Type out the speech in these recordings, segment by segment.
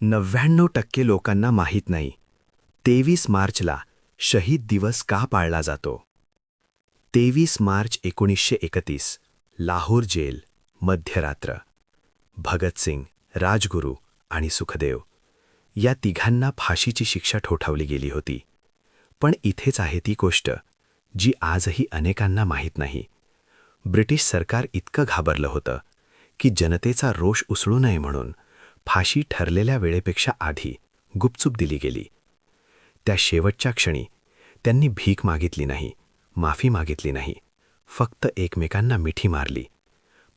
99% लोकांना माहीत नाही 23 मार्चला शहीद दिवस का पाळला जातो. 23 मार्च 1931 लाहोर जेल, मध्यरात्र. भगतसिंग, राजगुरू आणि सुखदेव या तिघांना फाशीची शिक्षा ठोठावली गेली होती. पण इथेच आहे ती गोष्ट जी आजही अनेकांना माहीत नाही. ब्रिटिश सरकार इतकं घाबरलं होतं की जनतेचा रोष उसळू नये म्हणून फाशी ठरलेल्या वेळेपेक्षा आधी गुपचूप दिली गेली. त्या शेवटच्या क्षणी त्यांनी भीक मागितली नाही, माफी मागितली नाही, फक्त एकमेकांना मिठी मारली.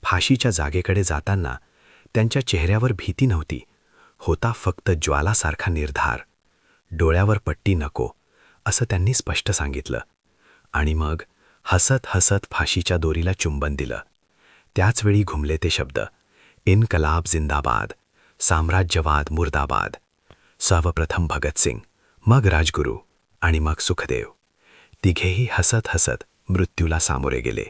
फाशीच्या जागेकडे जाताना त्यांच्या चेहऱ्यावर भीती नव्हती, होता फक्त ज्वालासारखा निर्धार. डोळ्यावर पट्टी नको असं त्यांनी स्पष्ट सांगितलं. आणि मग हसत हसत फाशीच्या दोरीला चुंबन दिलं. त्याचवेळी घुमले ते शब्द, इन्कलाब जिंदाबाद, साम्राज्यवाद मुर्दाबाद. सर्वप्रथम भगतसिंग, मग राजगुरू आणि मग सुखदेव. तिघेही हसत हसत मृत्यूला सामोरे गेले.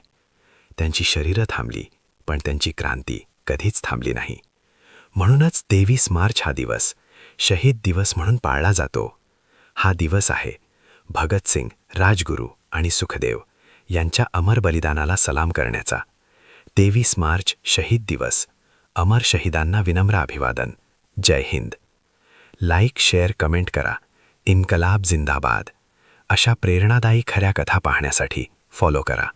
त्यांची शरीरं थांबली, पण त्यांची क्रांती कधीच थांबली नाही. म्हणूनच 23 मार्च हा दिवस शहीद दिवस म्हणून पाळला जातो. हा दिवस आहे भगतसिंग, राजगुरू आणि सुखदेव यांच्या अमर बलिदानाला सलाम करण्याचा. 23 मार्च शहीद दिवस. अमर शहीदांना विनम्र अभिवादन. जय हिंद. लाईक, शेअर, कमेंट करा. इन्कलाब जिंदाबाद अशा प्रेरणादायी खऱ्या कथा पाहण्यासाठी फॉलो करा.